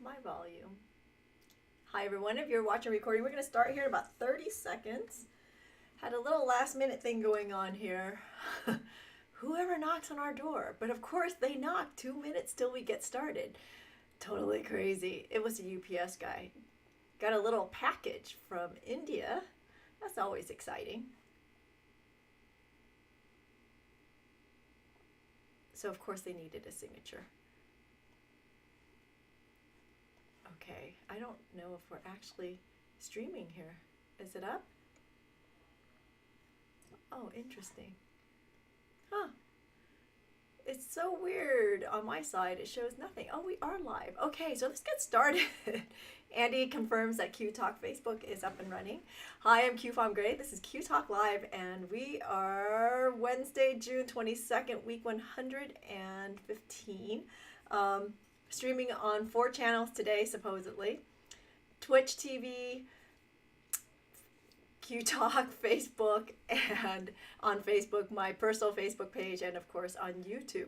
my volume. Hi everyone, if you're watching recording, we're going to start here in about 30 seconds. Had a little last minute thing going on here. Whoever knocks on our door, but of course they knock 2 minutes till we get started. Totally crazy. It was a UPS guy. Got a little package from India. That's always exciting. So of course they needed a signature. Okay, I don't know if we're actually streaming here. Is it up? Oh, interesting. Huh. It's so weird. On my side, it shows nothing. Oh, we are live. Okay, so let's get started. Andy confirms that Q Talk Facebook is up and running. Hi, I'm Q Farm Gray. This is Q Talk Live, and we are Wednesday, June 22nd, week 115. Streaming on 4 channels today, supposedly. Twitch TV, Q Talk, Facebook, and on Facebook, my personal Facebook page, and of course on YouTube.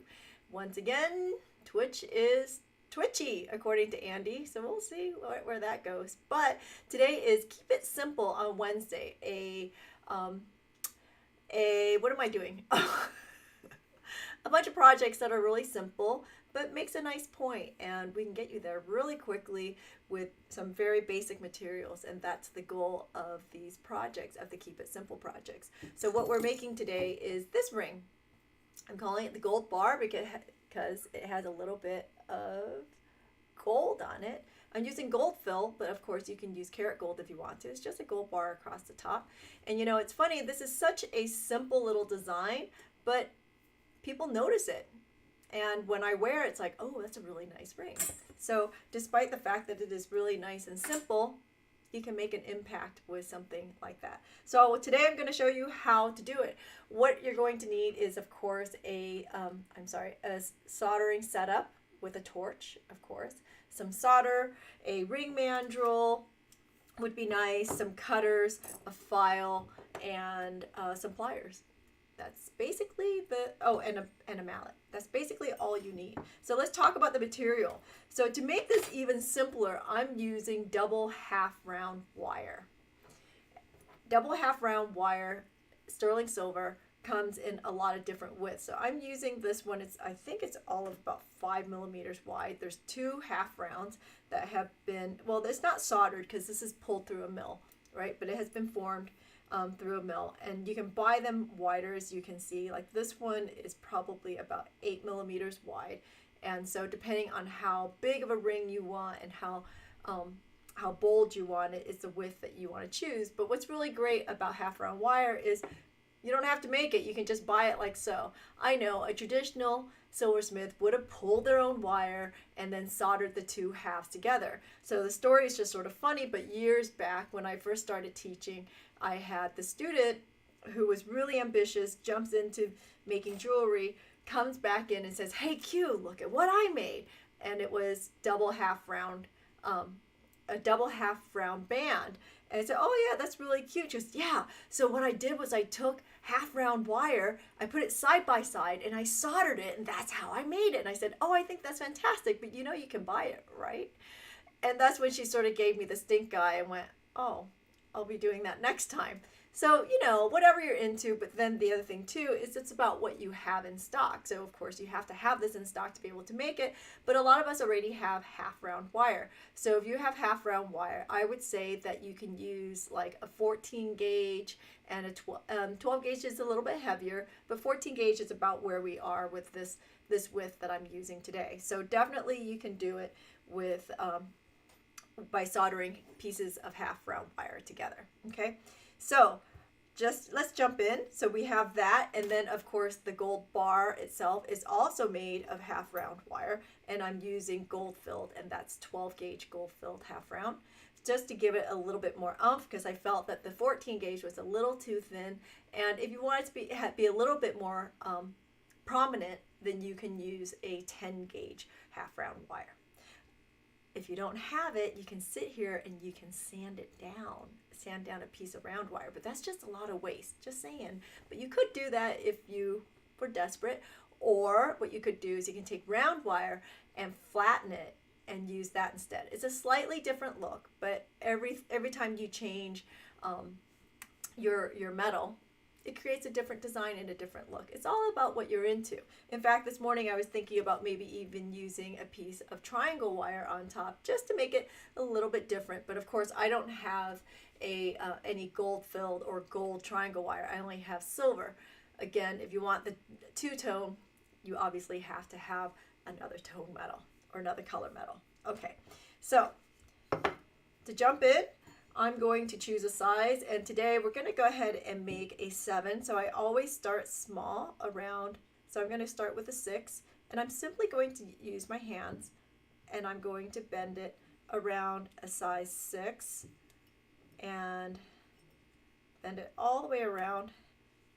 Once again, Twitch is twitchy, according to Andy, so we'll see where that goes. But today is Keep It Simple on Wednesday. What am I doing? A bunch of projects that are really simple, but makes a nice point, and we can get you there really quickly with some very basic materials, and that's the goal of these projects, of the Keep It Simple projects. So what we're making today is this ring. I'm calling it the gold bar because it has a little bit of gold on it. I'm using gold fill, but of course you can use karat gold if you want to. It's just a gold bar across the top. And you know, it's funny, this is such a simple little design, but people notice it. And when I wear it, it's like, oh, that's a really nice ring. So despite the fact that it is really nice and simple, you can make an impact with something like that. So today I'm going to show you how to do it. What you're going to need is, of course, a soldering setup with a torch, of course, some solder, a ring mandrel would be nice, some cutters, a file, and some pliers. That's basically and a mallet. That's basically all you need. So let's talk about the material. So to make this even simpler, I'm using double half round wire. Double half round wire, sterling silver, comes in a lot of different widths. So I'm using this one. I think it's all of about 5 millimeters wide. There's 2 half rounds that have been, well, it's not soldered because this is pulled through a mill, right? But it has been formed through a mill, and you can buy them wider, as you can see. Like this one is probably about 8 millimeters wide, and so depending on how big of a ring you want and how bold you want it is the width that you want to choose. But what's really great about half round wire is you don't have to make it. You can just buy it like so. I know a traditional silversmith would have pulled their own wire and then soldered the 2 halves together. So the story is just sort of funny, but years back when I first started teaching, I had the student who was really ambitious, jumps into making jewelry, comes back in and says, "Hey Q, look at what I made." And it was a double half round band. And I said, "Oh yeah, that's really cute." She goes, "Yeah, so what I did was I took half round wire, I put it side by side, and I soldered it, and that's how I made it." And I said, "Oh, I think that's fantastic, but you know you can buy it, right?" And that's when she sort of gave me the stink eye and went, "Oh, I'll be doing that next time." So, you know, whatever you're into, but then the other thing too is it's about what you have in stock. So of course you have to have this in stock to be able to make it, but a lot of us already have half round wire. So if you have half round wire, I would say that you can use like a 14 gauge and a 12 gauge is a little bit heavier, but 14 gauge is about where we are with this width that I'm using today. So definitely you can do it with by soldering pieces of half round wire together. Okay, so let's jump in. So we have that, and then of course the gold bar itself is also made of half round wire, and I'm using gold filled, and that's 12 gauge gold filled half round, just to give it a little bit more oomph, because I felt that the 14 gauge was a little too thin, and if you want it to be a little bit more prominent, then you can use a 10 gauge half round wire. If you don't have it, you can sit here and you can sand down a piece of round wire, but that's just a lot of waste, just saying. But you could do that if you were desperate, or what you could do is you can take round wire and flatten it and use that instead. It's a slightly different look, but every time you change your metal, it creates a different design and a different look. It's all about what you're into. In fact, this morning I was thinking about maybe even using a piece of triangle wire on top just to make it a little bit different. But of course, I don't have any gold filled or gold triangle wire. I only have silver. Again, if you want the two-tone, you obviously have to have another tone metal or another color metal. Okay, so to jump in, I'm going to choose a size, and today we're going to go ahead and make a 7. So I always start small around, so I'm going to start with a 6, and I'm simply going to use my hands, and I'm going to bend it around a size 6 and bend it all the way around.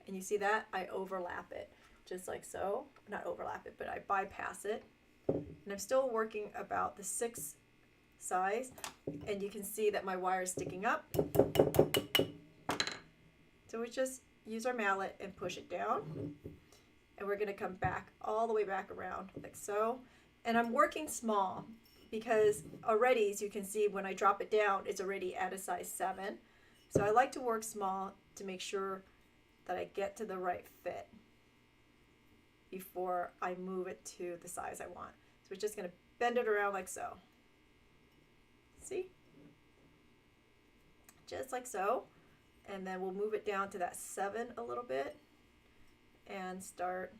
And you see that? I overlap it just like so. Not overlap it, but I bypass it. And I'm still working about the 6 size, and you can see that my wire is sticking up. So we just use our mallet and push it down, and we're going to come back all the way back around like so. And I'm working small because already, as you can see, when I drop it down, it's already at a size 7. So I like to work small to make sure that I get to the right fit before I move it to the size I want. So we're just going to bend it around like so. See? Just like so. And then we'll move it down to that 7 a little bit and start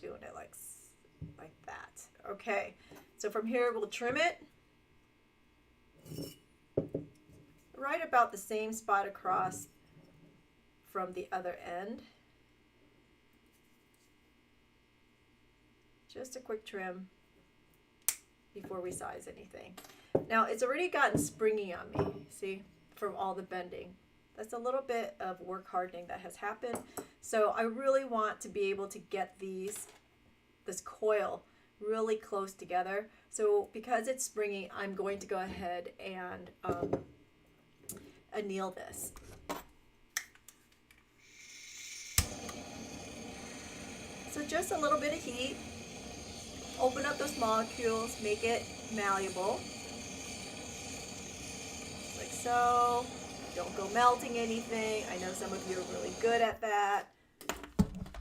doing it like that. Okay, so from here we'll trim it right about the same spot across from the other end. Just a quick trim before we size anything. Now it's already gotten springy on me, see, from all the bending. That's a little bit of work hardening that has happened. So I really want to be able to get this coil really close together. So because it's springy, I'm going to go ahead and anneal this. So just a little bit of heat, open up those molecules, make it malleable, like so. Don't go melting anything. I know some of you are really good at that,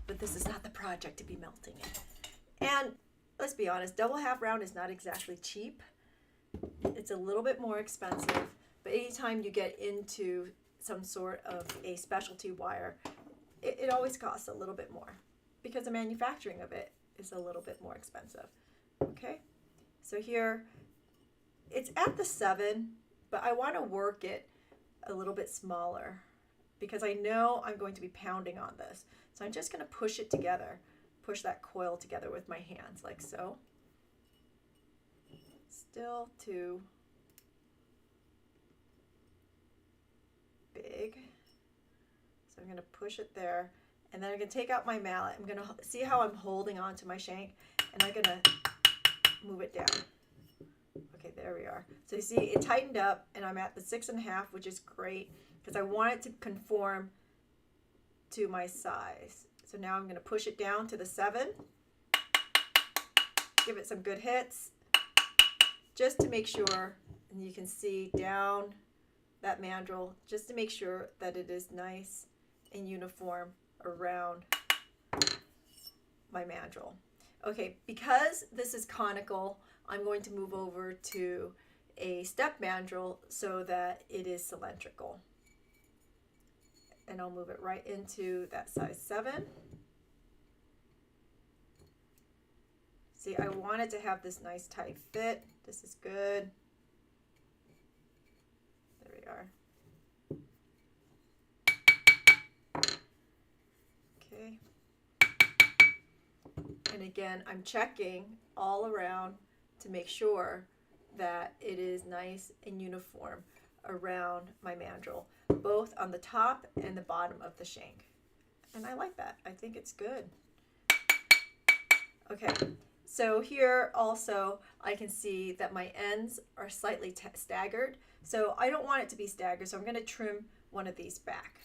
but this is not the project to be melting it. And let's be honest, double half round is not exactly cheap. It's a little bit more expensive, but anytime you get into some sort of a specialty wire, it always costs a little bit more because the manufacturing of it is a little bit more expensive. Okay, so here it's at the 7, but I want to work it a little bit smaller because I know I'm going to be pounding on this. So I'm just going to push it together, push that coil together with my hands like so. Still too big. So I'm going to push it there, and then I'm going to take out my mallet. I'm going to see how I'm holding on to my shank, and I'm going to move it down. Okay, there we are. So you see it tightened up, and I'm at the 6.5, which is great because I want it to conform to my size. So now I'm going to push it down to the 7. Give it some good hits just to make sure, and you can see down that mandrel, just to make sure that it is nice and uniform around my mandrel. Okay, because this is conical, I'm going to move over to a step mandrel so that it is cylindrical. And I'll move it right into that size 7. See, I wanted to have this nice tight fit. This is good. There we are. Okay. And again, I'm checking all around to make sure that it is nice and uniform around my mandrel, both on the top and the bottom of the shank. And I like that. I think it's good. Okay, so here also I can see that my ends are slightly staggered. So I don't want it to be staggered, so I'm going to trim one of these back.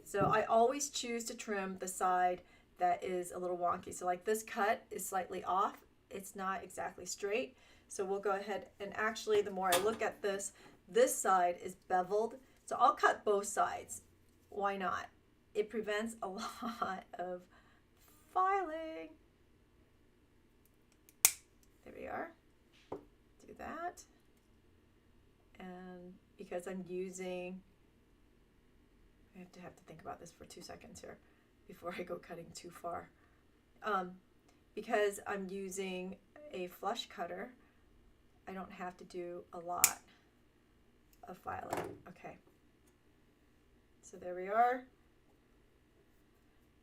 So I always choose to trim the side that is a little wonky. So like this cut is slightly off. It's not exactly straight. So we'll go ahead and actually, the more I look at this, this side is beveled. So I'll cut both sides. Why not? It prevents a lot of filing. There we are. Do that. And because I'm using, I have to think about this for 2 seconds here before I go cutting too far. Because I'm using a flush cutter, I don't have to do a lot of filing. Okay. So there we are.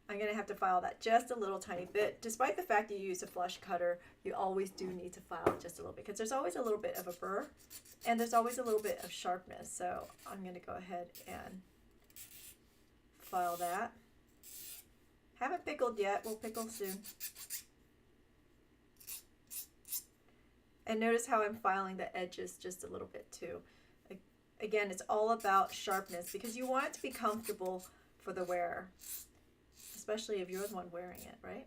I'm going to have to file that just a little tiny bit. Despite the fact you use a flush cutter, you always do need to file it just a little bit because there's always a little bit of a burr and there's always a little bit of sharpness. So I'm going to go ahead and file that. Haven't pickled yet. We'll pickle soon. And notice how I'm filing the edges just a little bit too. Again, it's all about sharpness because you want it to be comfortable for the wearer, especially if you're the one wearing it, right?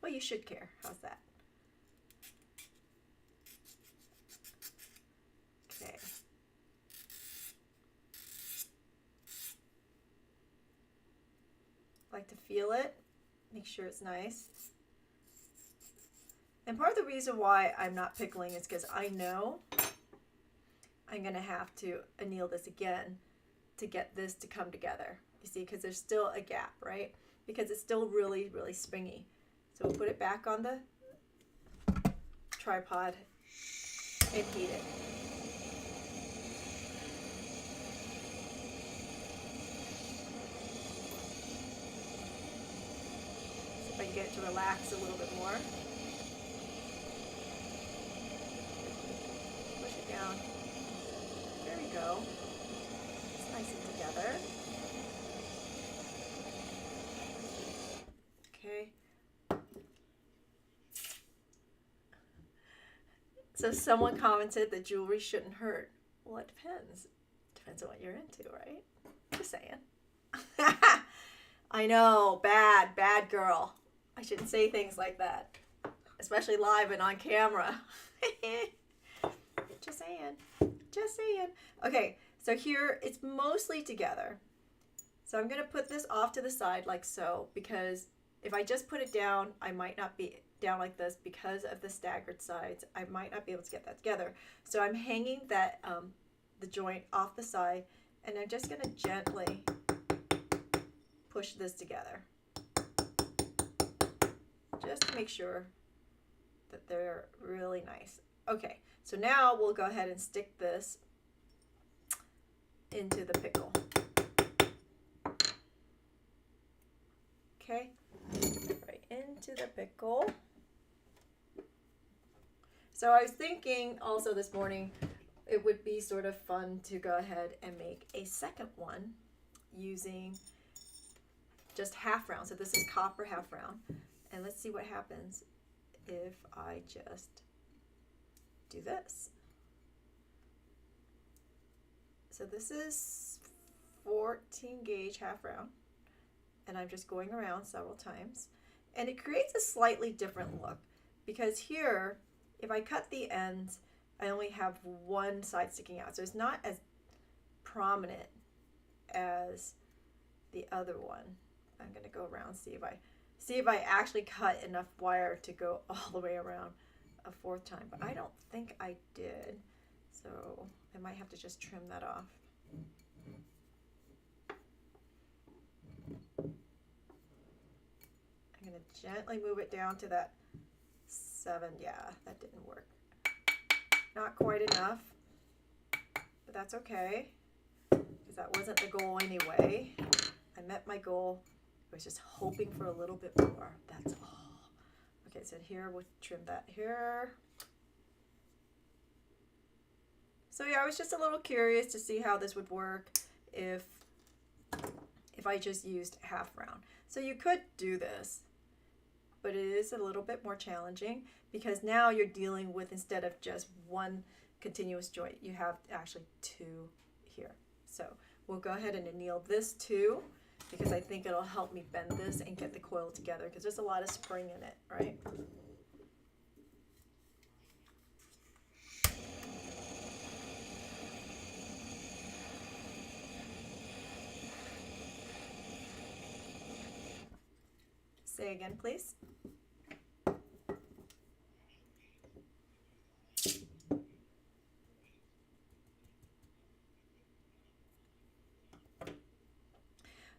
Well, you should care. How's that? Okay. Like to feel it, make sure it's nice. And part of the reason why I'm not pickling is because I know I'm going to have to anneal this again to get this to come together. You see, because there's still a gap, right? Because it's still really, really springy. So we'll put it back on the tripod and heat it. See if I can get it to relax a little bit more. Push it down. There we go. Slice it together. Okay. So someone commented that jewelry shouldn't hurt. Well, it depends. Depends on what you're into, right? Just saying. I know, bad girl. I shouldn't say things like that, especially live and on camera. Just saying. Okay, so here it's mostly together. So I'm going to put this off to the side like so, because if I just put it down, I might not be down like this because of the staggered sides. I might not be able to get that together. So I'm hanging that the joint off the side, and I'm just going to gently push this together. Just to make sure that they're really nice. Okay, so now we'll go ahead and stick this into the pickle. Okay, right into the pickle. So I was thinking also this morning it would be sort of fun to go ahead and make a second one using just half round. So this is copper half round. And let's see what happens if I just do this. So this is 14 gauge half round, and I'm just going around several times, and it creates a slightly different look because here, if I cut the ends, I only have one side sticking out, so it's not as prominent as the other one. I'm going to go around, see if I actually cut enough wire to go all the way around a fourth time, but I don't think I did, so I might have to just trim that off. I'm going to gently move it down to that 7. Yeah, that didn't work. Not quite enough, but that's okay, because that wasn't the goal anyway. I met my goal. I was just hoping for a little bit more. That's all. Okay, so here we'll trim that here. So yeah, I was just a little curious to see how this would work if I just used half round. So you could do this, but it is a little bit more challenging because now you're dealing with, instead of just one continuous joint, you have actually 2 here. So we'll go ahead and anneal this too. because I think it'll help me bend this and get the coil together because there's a lot of spring in it, right? Say again, please.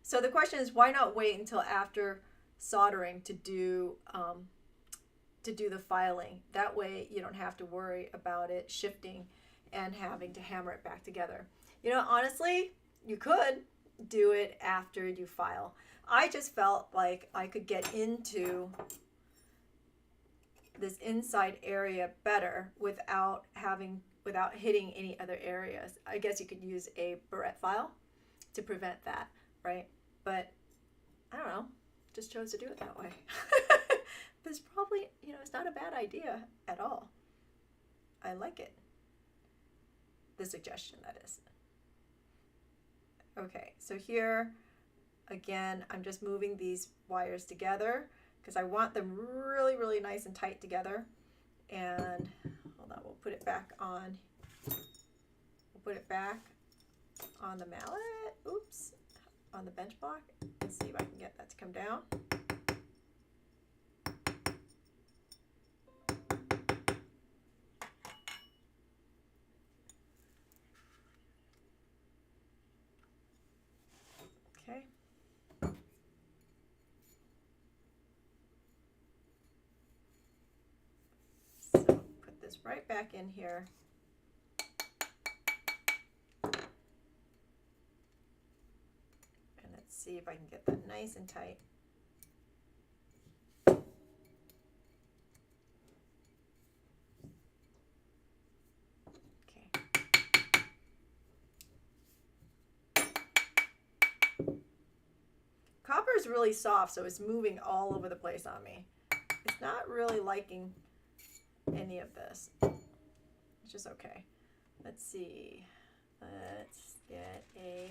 So the question is, why not wait until after soldering to do the filing? That way you don't have to worry about it shifting and having to hammer it back together. You know, honestly, you could do it after you file. I just felt like I could get into this inside area better without hitting any other areas. I guess you could use a barrette file to prevent that, right? But I don't know, just chose to do it that way. But it's probably, you know, it's not a bad idea at all. I like it. The suggestion, that is. Okay, so here, again, I'm just moving these wires together because I want them really, really nice and tight together. And hold on, we'll put it back on. We'll put it back on the mallet. Oops. On the bench block. Let's see if I can get that to come down. Okay. So put this right back in here. See if I can get that nice and tight. Okay. Copper is really soft, so it's moving all over the place on me. It's not really liking any of this, which is okay. Let's see. Let's get a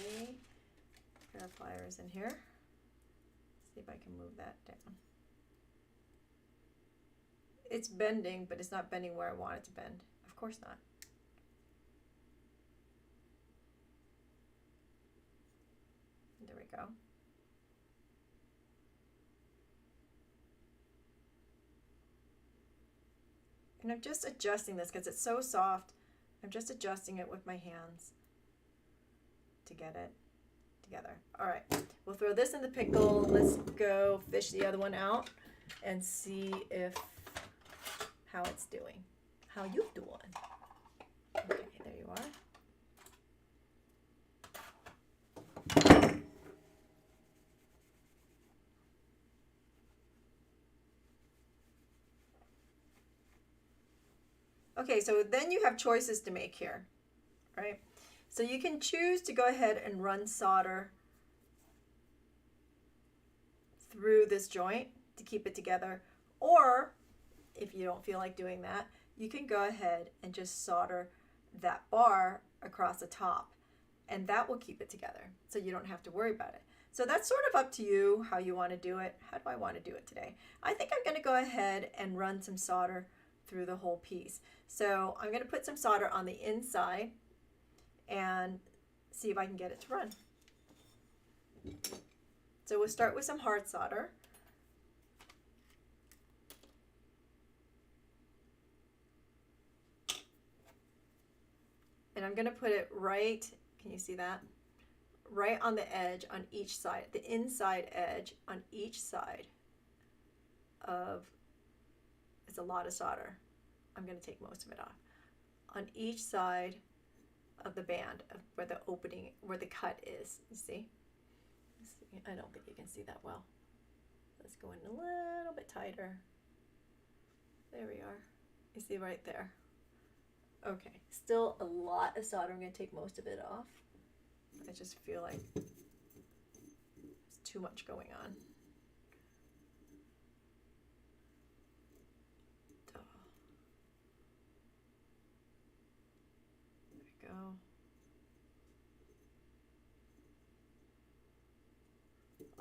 pair of pliers in here. See if I can move that down. It's bending, but it's not bending where I want it to bend. Of course not. There we go. And I'm just adjusting this because it's so soft. I'm just adjusting it with my hands to get it together. All right, we'll throw this in the pickle. Let's go fish the other one out and see how it's doing. How you doing? Okay, there you are. Okay, so then you have choices to make here, right? So you can choose to go ahead and run solder through this joint to keep it together, or if you don't feel like doing that, you can go ahead and just solder that bar across the top, and that will keep it together, so you don't have to worry about it. So that's sort of up to you how you want to do it. How do I want to do it today? I think I'm going to go ahead and run some solder through the whole piece. So I'm going to put some solder on the inside and see if I can get it to run. So we'll start with some hard solder. And I'm going to put it right, can you see that? Right on the edge on each side, the inside edge on each side of, it's a lot of solder. I'm going to take most of it off. On each side of the band, of where the opening, where the cut is, you see? I don't think you can see that well. Let's go in a little bit tighter. There we are. You see right there. Okay, still a lot of solder. I'm going to take most of it off. I just feel like there's too much going on. There we go.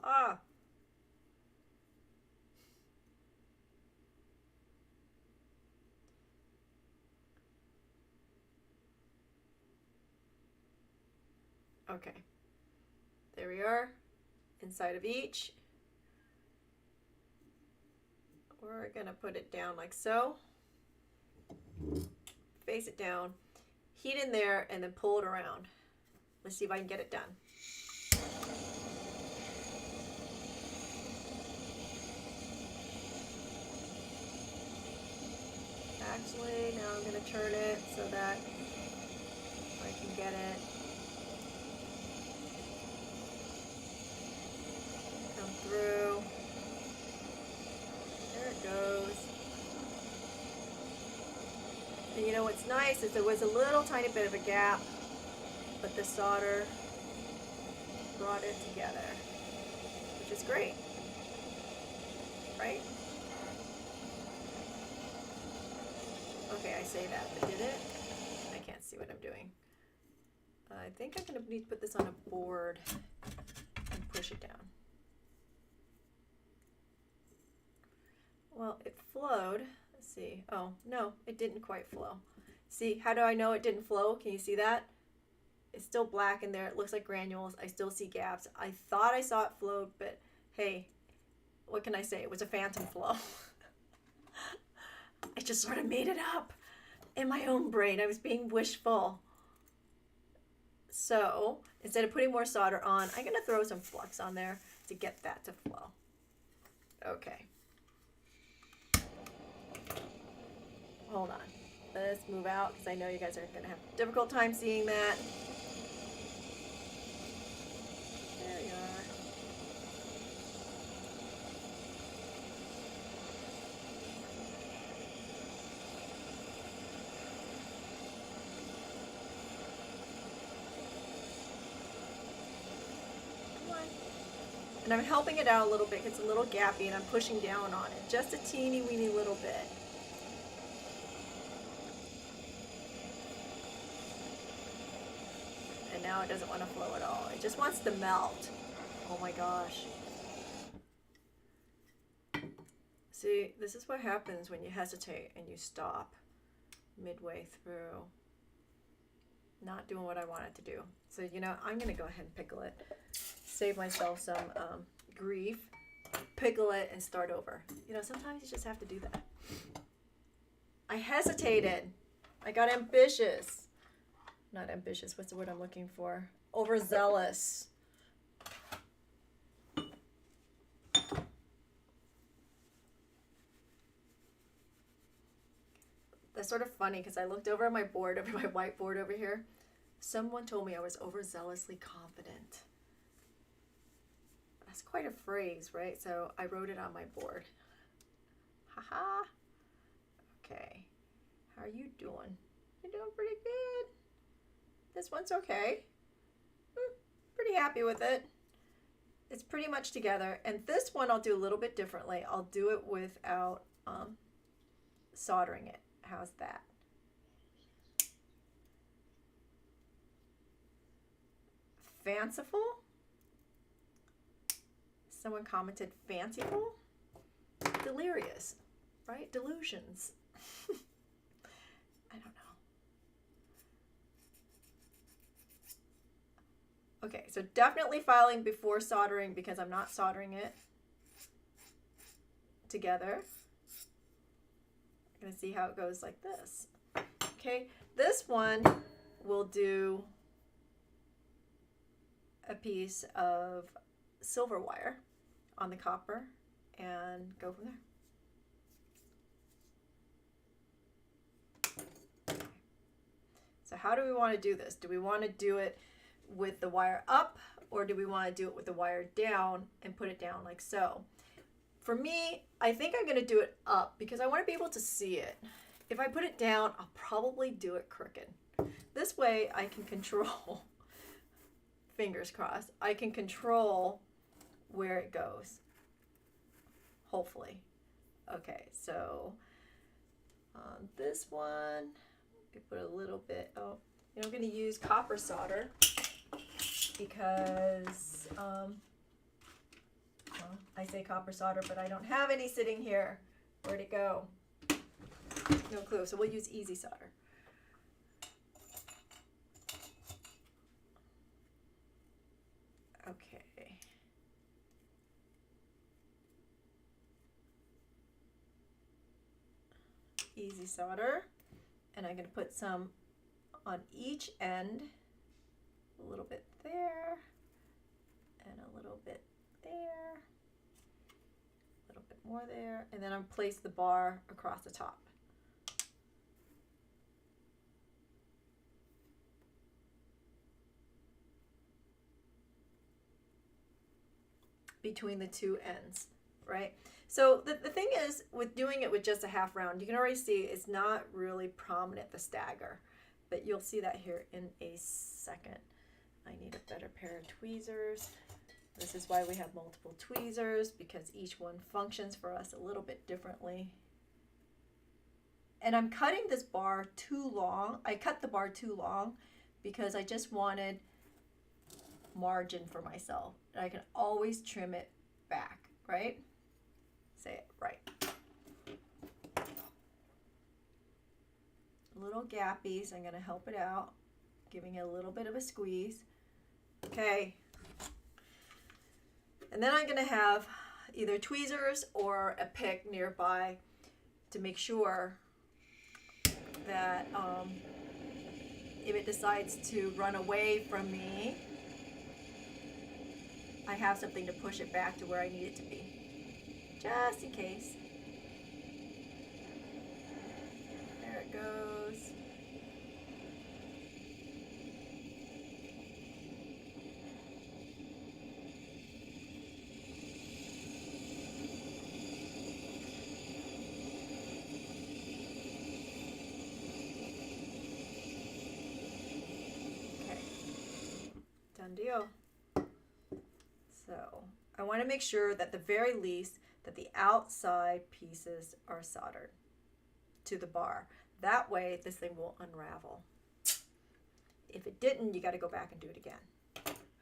Ah. Okay. There we are. Inside of each. We're going to put it down like so. Face it down. Heat in there and then pull it around. Let's see if I can get it done. Actually, now I'm going to turn it so that I can get it. Come through. There it goes. And you know what's nice is there was a little tiny bit of a gap, but the solder brought it together, which is great, right? Okay, I say that, but did it? I can't see what I'm doing. I think I'm going to need to put this on a board and push it down. Well, it flowed. Let's see. Oh, no, it didn't quite flow. See, how do I know it didn't flow? Can you see that? It's still black in there. It looks like granules. I still see gaps. I thought I saw it flowed, but hey, what can I say? It was a phantom flow. I just sort of made it up in my own brain. I was being wishful. So instead of putting more solder on, I'm going to throw some flux on there to get that to flow. Okay. Hold on. Let's move out because I know you guys are going to have a difficult time seeing that. There you are. And I'm helping it out a little bit. It's a little gappy and I'm pushing down on it. Just a teeny weeny little bit. And now it doesn't want to flow at all. It just wants to melt. Oh my gosh. See, this is what happens when you hesitate and you stop midway through. Not doing what I wanted to do. So, you know, I'm going to go ahead and pickle it. Save myself some grief. Pickle it and start over. You know, sometimes you just have to do that. I hesitated. I got ambitious. Not ambitious. What's the word I'm looking for? Overzealous. That's sort of funny because I looked over at my board, over my whiteboard over here. Someone told me I was overzealously confident. That's quite a phrase, right? So I wrote it on my board. Haha. Okay. How are you doing? You're doing pretty good. This one's okay. Pretty happy with it. It's pretty much together. And this one I'll do a little bit differently. I'll do it without soldering it. How's that? Fanciful? Someone commented fanciful? Delirious, right? Delusions. I don't know. Okay, so definitely filing before soldering because I'm not soldering it together. I'm going to see how it goes like this. Okay, this one will do a piece of silver wire on the copper and go from there. So how do we want to do this? Do we want to do it with the wire up or do we want to do it with the wire down and put it down like so? For me, I think I'm going to do it up because I want to be able to see it. If I put it down, I'll probably do it crooked. This way I can control, fingers crossed, I can control where it goes. Hopefully. Okay, so on this one, we put a little bit, I'm going to use copper solder because I say copper solder, but I don't have any sitting here. Where'd it go? No clue. So we'll use easy solder. Okay. Easy solder. And I'm going to put some on each end. A little bit there. And a little bit there. A little bit more there. And then I'll place the bar across the top. Between the two ends, right? So the thing is, with doing it with just a half round, you can already see it's not really prominent, the stagger, but you'll see that here in a second. I need a better pair of tweezers. This is why we have multiple tweezers, because each one functions for us a little bit differently. And I'm cutting this bar too long. I cut the bar too long because I just wanted margin for myself, and I can always trim it back, right? Say it right. Little gappies, I'm going to help it out, giving it a little bit of a squeeze. Okay. And then I'm going to have either tweezers or a pick nearby to make sure that if it decides to run away from me, I have something to push it back to where I need it to be, just in case. There it goes. Okay, done deal. So I want to make sure that the very least that the outside pieces are soldered to the bar. That way this thing will unravel. If it didn't, you got to go back and do it again.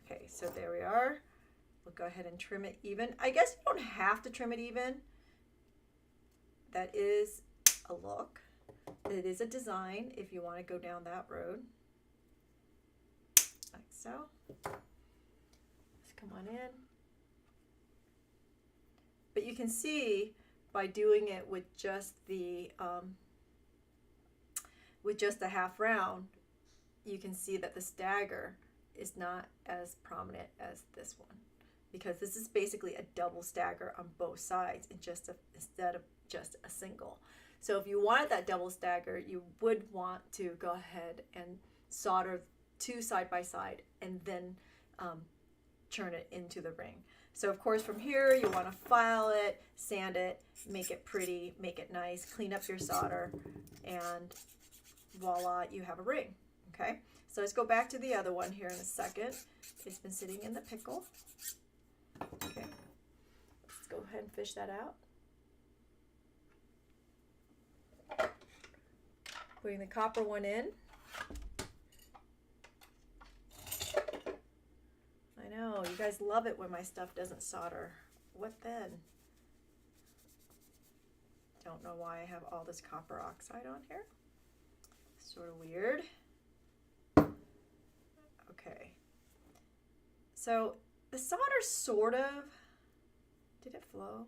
Okay, so there we are. We'll go ahead and trim it even. I guess you don't have to trim it even. That is a look. It is a design if you want to go down that road. Like so. Come on in. But you can see by doing it with just the half round, you can see that the stagger is not as prominent as this one, because this is basically a double stagger on both sides instead of just a single. So if you wanted that double stagger, you would want to go ahead and solder two side by side and then turn it into the ring. So of course from here you want to file it, sand it, make it pretty, make it nice, clean up your solder, and voila, you have a ring. Okay, so let's go back to the other one here in a second. It's been sitting in the pickle. Okay, let's go ahead and fish that out. Putting the copper one in. I know, you guys love it when my stuff doesn't solder. What then? Don't know why I have all this copper oxide on here. Sort of weird. Okay. So the solder sort of, did it flow?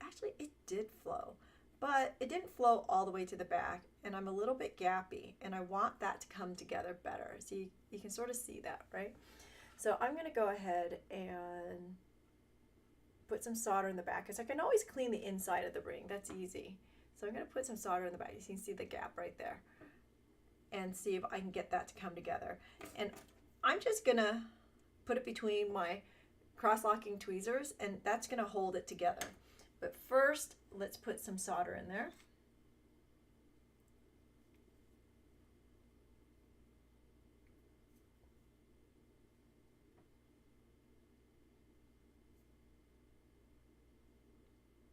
Actually, it did flow, but it didn't flow all the way to the back, and I'm a little bit gappy, and I want that to come together better. So you can sort of see that, right? So I'm going to go ahead and put some solder in the back, because I can always clean the inside of the ring. That's easy. So I'm going to put some solder in the back. You can see the gap right there, and see if I can get that to come together. And I'm just going to put it between my cross-locking tweezers, and that's going to hold it together. But first, let's put some solder in there.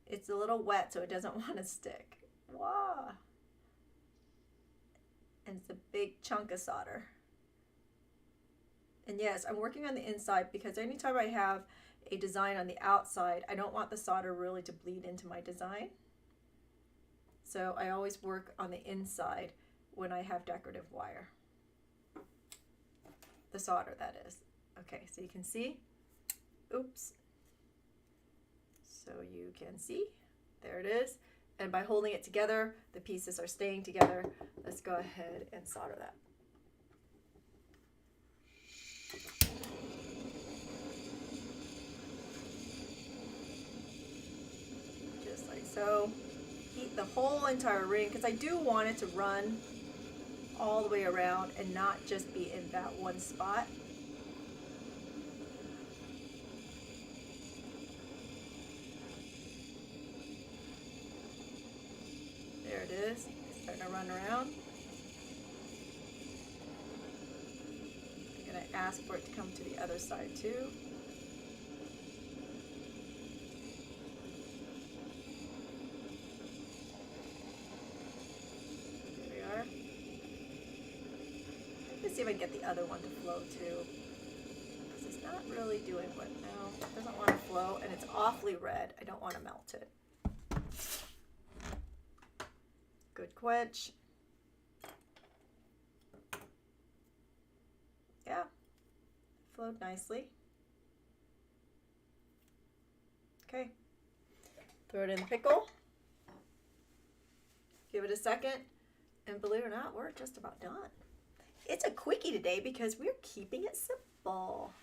It's a little wet, so it doesn't want to stick. Wow. And it's a big chunk of solder. And yes, I'm working on the inside because anytime I have a design on the outside, I don't want the solder really to bleed into my design. So I always work on the inside when I have decorative wire. The solder, that is. Okay, so you can see. Oops. So you can see. There it is. And by holding it together, the pieces are staying together. Let's go ahead and solder that. Just like so. Heat the whole entire ring, because I do want it to run all the way around and not just be in that one spot. There it is. It's starting to run around. I'm going to ask for it to come to the other side too. There we are. Let's see if I can get the other one to flow too. Because it's not really doing what now. It doesn't want to flow, and it's awfully red. I don't want to melt it. Good quench. Yeah, flowed nicely. Okay, throw it in the pickle. Give it a second, and believe it or not, we're just about done. It's a quickie today because we're keeping it simple.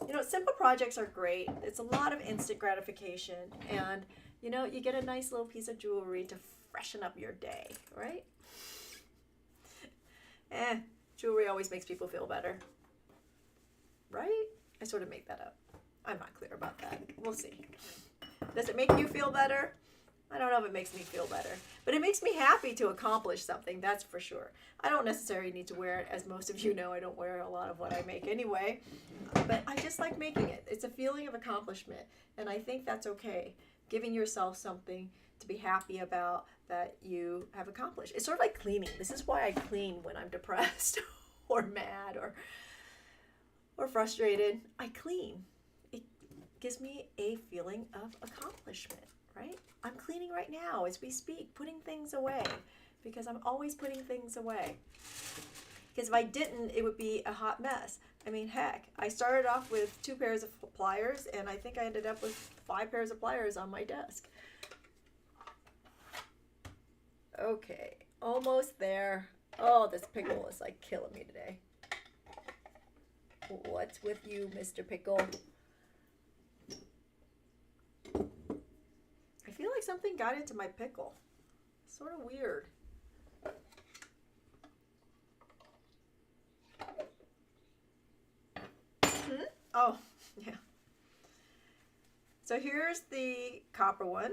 You know, simple projects are great. It's a lot of instant gratification, and you know, you get a nice little piece of jewelry to freshen up your day, right? Jewelry always makes people feel better, right? I sort of make that up. I'm not clear about that. We'll see. Does it make you feel better? I don't know if it makes me feel better, but it makes me happy to accomplish something, that's for sure. I don't necessarily need to wear it. As most of you know, I don't wear a lot of what I make anyway, but I just like making it. It's a feeling of accomplishment, and I think that's okay. Giving yourself something to be happy about that you have accomplished. It's sort of like cleaning. This is why I clean when I'm depressed or mad or frustrated. I clean. It gives me a feeling of accomplishment, right? I'm cleaning right now as we speak, putting things away, because I'm always putting things away. Because if I didn't, it would be a hot mess. I mean, heck, I started off with 2 pairs of pliers, and I think I ended up with 5 pairs of pliers on my desk. Okay, almost there. Oh, this pickle is like killing me today. What's with you, Mr. Pickle? I feel like something got into my pickle. Sort of weird. Oh, yeah. So here's the copper one.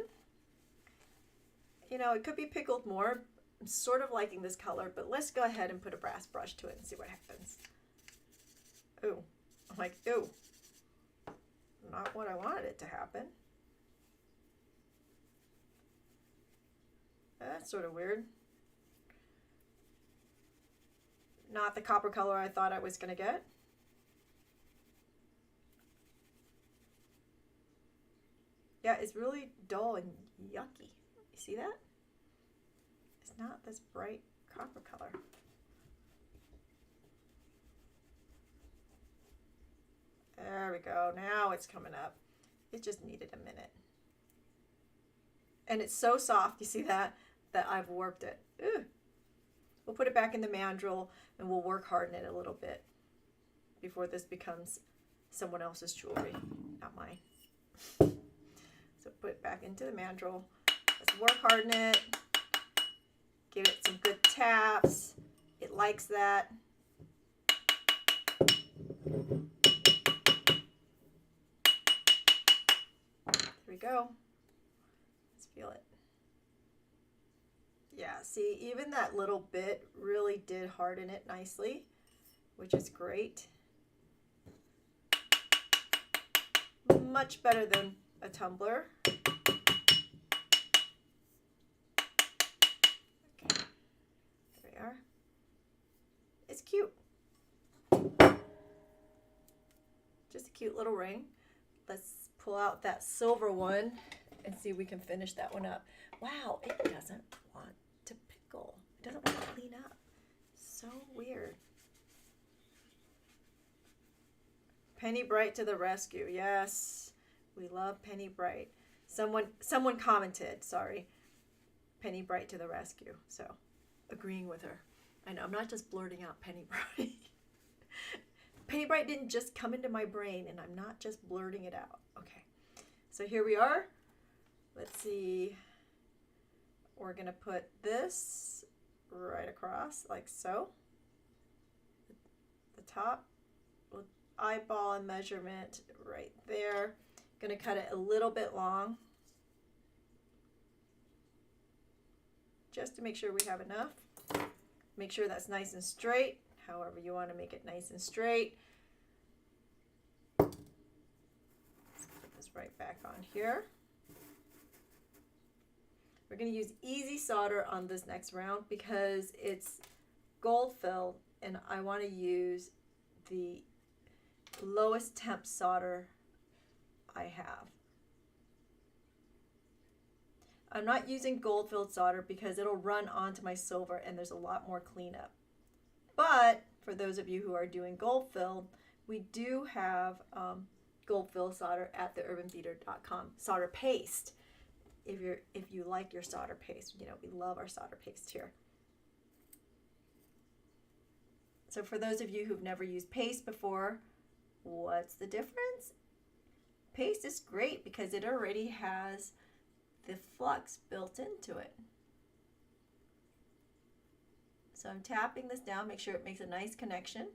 You know, it could be pickled more. I'm sort of liking this color, but let's go ahead and put a brass brush to it and see what happens. Ooh, I'm like, ooh, not what I wanted it to happen. That's sort of weird. Not the copper color I thought I was going to get. Yeah, it's really dull and yucky. You see that? It's not this bright copper color. There we go. Now it's coming up. It just needed a minute. And it's so soft, you see that? That I've warped it. Ooh. We'll put it back in the mandrel and we'll work harden it a little bit before this becomes someone else's jewelry, not mine. So put it back into the mandrel. Let's work harden it. Give it some good taps. It likes that. Here we go. Let's feel it. Yeah, see, even that little bit really did harden it nicely, which is great. Much better than a tumbler. Okay. There we are. It's cute. Just cute little ring. Let's pull out that silver one and see if we can finish that one up. Wow, it doesn't want to pickle. It doesn't want to clean up. So weird. Penny Bright to the rescue. Yes, we love Penny Bright. Someone commented, sorry. Penny Bright to the rescue. So, agreeing with her. I know, I'm not just blurting out Penny Bright. Penny Bright didn't just come into my brain, and I'm not just blurting it out. Okay, so here we are. Let's see. We're going to put this right across, like so. The top with eyeball and measurement right there. Going to cut it a little bit long, just to make sure we have enough. Make sure that's nice and straight, however you want to make it nice and straight. Let's put this right back on here. We're going to use easy solder on this next round because it's gold filled, and I want to use the lowest temp solder I have. I'm not using gold filled solder because it'll run onto my silver and there's a lot more cleanup. But for those of you who are doing gold filled, we do have gold filled solder at theurbanbeater.com solder paste. If you like your solder paste, you know, we love our solder paste here. So for those of you who've never used paste before, what's the difference? Paste is great because it already has the flux built into it. So I'm tapping this down, make sure it makes a nice connection.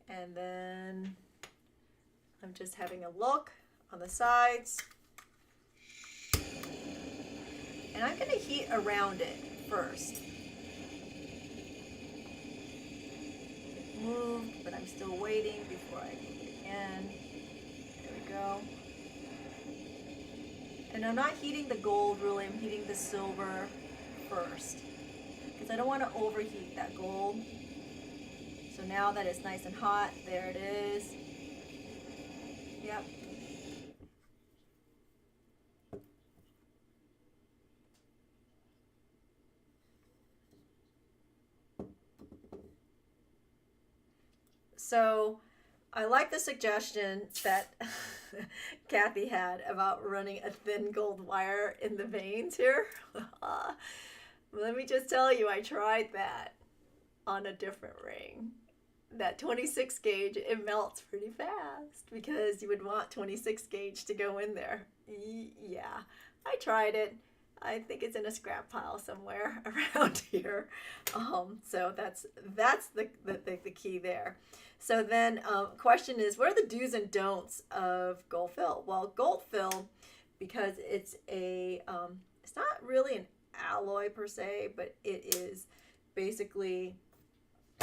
And then I'm just having a look on the sides. And I'm going to heat around it first. It moved, but I'm still waiting before I heat it again. There we go. And I'm not heating the gold really, I'm heating the silver first, because I don't want to overheat that gold. So now that it's nice and hot, there it is. Yep. So I like the suggestion that Kathy had about running a thin gold wire in the veins here. Let me just tell you, I tried that on a different ring. That 26 gauge, it melts pretty fast because you would want 26 gauge to go in there. Yeah, I tried it. I think it's in a scrap pile somewhere around here. So that's the key there. So then question is, what are the do's and don'ts of gold fill? Well, gold fill, because it's it's not really an alloy per se, but it is basically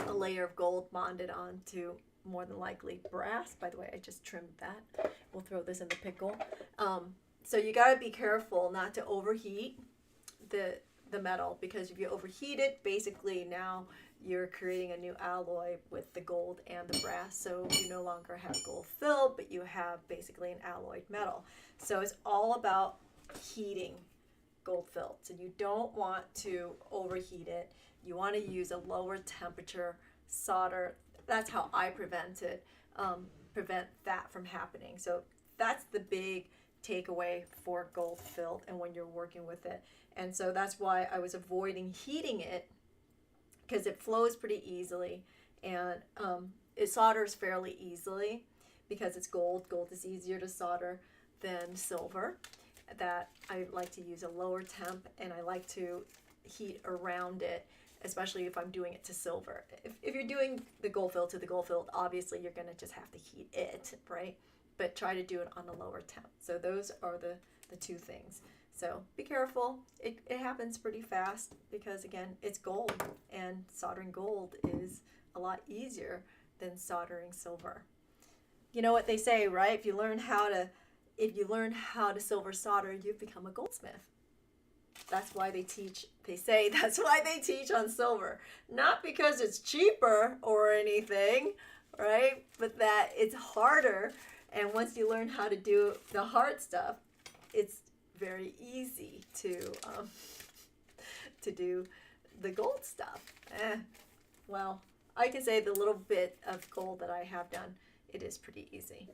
a layer of gold bonded onto more than likely brass. By the way, I just trimmed that. We'll throw this in the pickle. So you got to be careful not to overheat the metal, because if you overheat it, basically now you're creating a new alloy with the gold and the brass. So you no longer have gold fill, but you have basically an alloyed metal. So it's all about heating gold fill. So you don't want to overheat it. You want to use a lower temperature solder. That's how I prevent that from happening. So that's the big takeaway for gold filled and when you're working with it. And so that's why I was avoiding heating it, because it flows pretty easily, and it solders fairly easily because it's gold. Gold is easier to solder than silver. That I like to use a lower temp, and I like to heat around it, especially if I'm doing it to silver. If you're doing the gold fill to the gold fill, obviously you're going to just have to heat it, right? But try to do it on a lower temp. So those are the two things. So be careful. It happens pretty fast because, again, it's gold, and soldering gold is a lot easier than soldering silver. You know what they say, right? If you learn how to silver solder, you've become a goldsmith. That's why they say that's why they teach on silver. Not because it's cheaper or anything, right? But that it's harder. And once you learn how to do the hard stuff, it's very easy to do the gold stuff. Well, I can say the little bit of gold that I have done, it is pretty easy.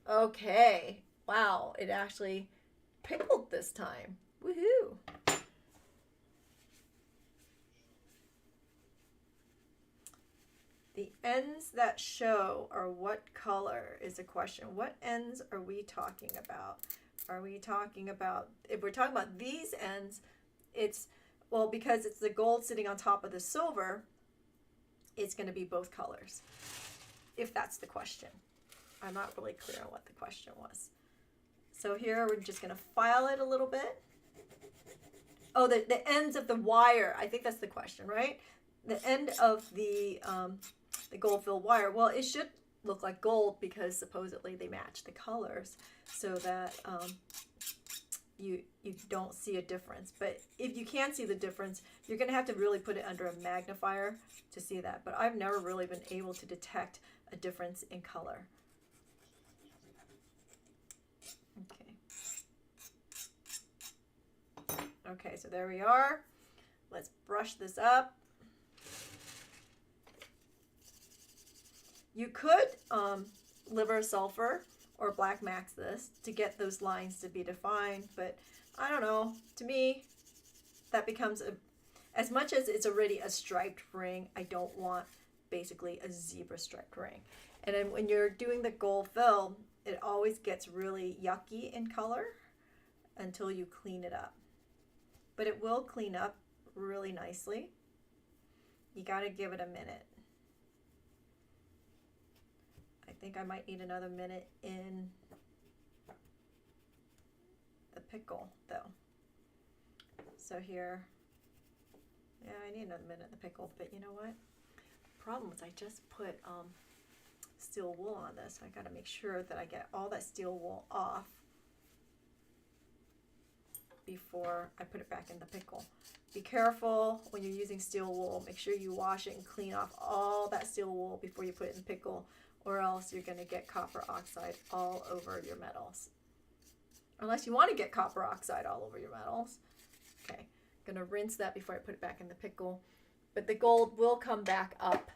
Okay. Wow, it actually pickled this time. Woohoo! The ends that show are what color is the question. What ends are we talking about? Are we talking about, if we're talking about these ends, it's, well, because it's the gold sitting on top of the silver, it's going to be both colors, if that's the question. I'm not really clear on what the question was. So here we're just going to file it a little bit. Oh, the ends of the wire. I think that's the question, right? The end of the gold filled wire. Well, it should look like gold because supposedly they match the colors so that you don't see a difference. But if you can see the difference, you're going to have to really put it under a magnifier to see that. But I've never really been able to detect a difference in color. Okay, so there we are. Let's brush this up. You could liver sulfur or black max this to get those lines to be defined, but I don't know. To me, that becomes as much as it's already a striped ring, I don't want basically a zebra striped ring. And then when you're doing the gold fill, it always gets really yucky in color until you clean it up. But it will clean up really nicely. You got to give it a minute. I think I might need another minute in the pickle though. So here, yeah, I need another minute in the pickle, but you know what? The problem is I just put steel wool on this. So I got to make sure that I get all that steel wool off before I put it back in the pickle. Be careful when you're using steel wool. Make sure you wash it and clean off all that steel wool before you put it in the pickle, or else you're going to get copper oxide all over your metals. Unless you want to get copper oxide all over your metals. Okay, I'm going to rinse that before I put it back in the pickle. But the gold will come back up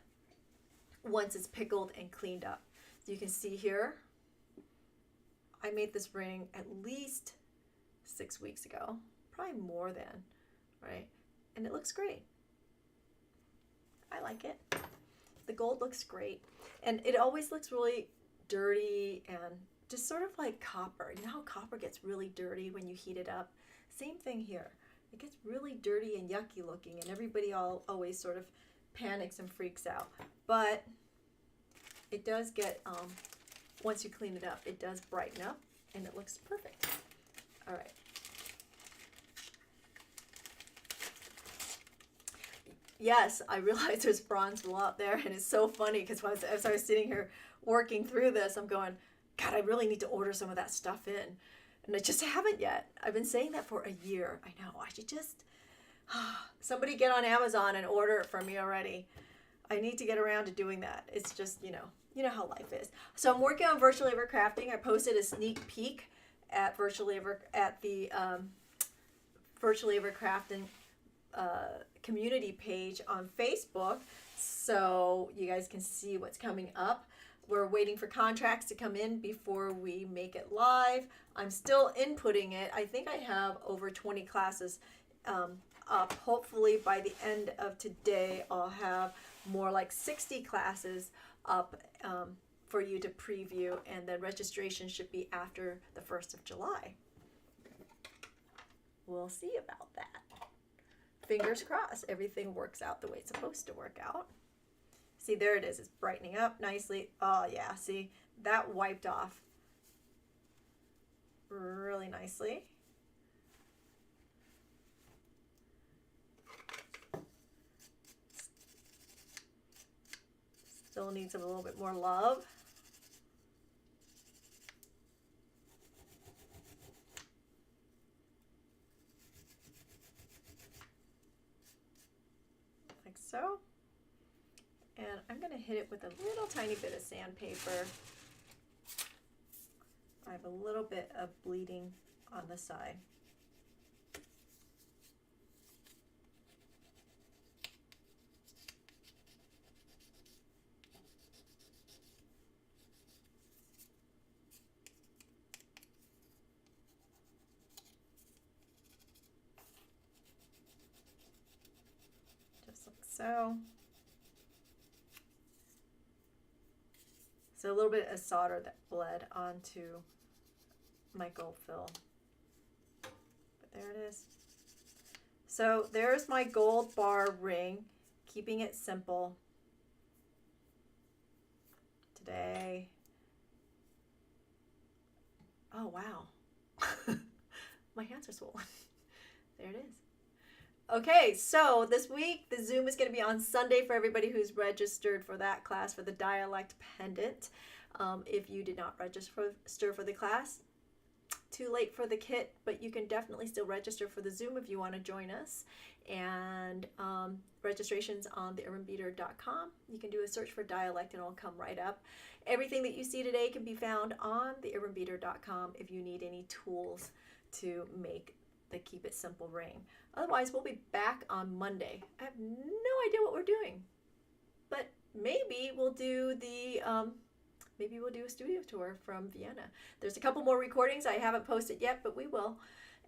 once it's pickled and cleaned up. So you can see here, I made this ring at least 6 weeks ago, probably more than, right? And it looks great. I like it. The gold looks great. And it always looks really dirty and just sort of like copper. You know how copper gets really dirty when you heat it up? Same thing here. It gets really dirty and yucky looking, and everybody always sort of panics and freaks out. But it does get, once you clean it up, it does brighten up and it looks perfect. All right. Yes, I realize there's bronze wool out there, and it's so funny because as I was sitting here working through this, I'm going, God, I really need to order some of that stuff in. And I just haven't yet. I've been saying that for a year. I know, I should just, somebody get on Amazon and order it for me already. I need to get around to doing that. It's just, you know how life is. So I'm working on virtual labor crafting. I posted a sneak peek at virtual labor, at the virtual labor crafting community page on Facebook, so you guys can see what's coming up. We're waiting for contracts to come in before we make it live. I'm still inputting it. I think I have over 20 classes up. Hopefully by the end of today, I'll have more like 60 classes up for you to preview, and then registration should be after the 1st of July. We'll see about that. Fingers crossed, everything works out the way it's supposed to work out. See, there it is. It's brightening up nicely. Oh, yeah. See, that wiped off really nicely. Still needs a little bit more love. so. And I'm going to hit it with a little tiny bit of sandpaper. I have a little bit of bleeding on the side. Just like so. So a little bit of solder that bled onto my gold fill. But there it is. So there's my gold bar ring, keeping it simple today. Oh, wow. My hands are swollen. There it is. Okay, so this week the Zoom is going to be on Sunday for everybody who's registered for that class for the dialect pendant. If you did not register for the class, too late for the kit, but you can definitely still register for the Zoom if you want to join us. And registration's on theurbanbeater.com. You can do a search for dialect and it'll come right up. Everything that you see today can be found on theurbanbeater.com if you need any tools to make the Keep It Simple ring. Otherwise, we'll be back on Monday. I have no idea what we're doing, but maybe we'll do the maybe we'll do a studio tour from Vienna. There's a couple more recordings I haven't posted yet, but we will,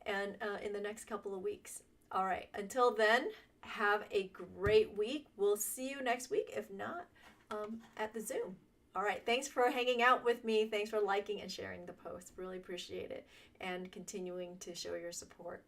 and in the next couple of weeks. All right, until then, have a great week. We'll see you next week, if not at the Zoom. All right, thanks for hanging out with me. Thanks for liking and sharing the post. Really appreciate it, and continuing to show your support.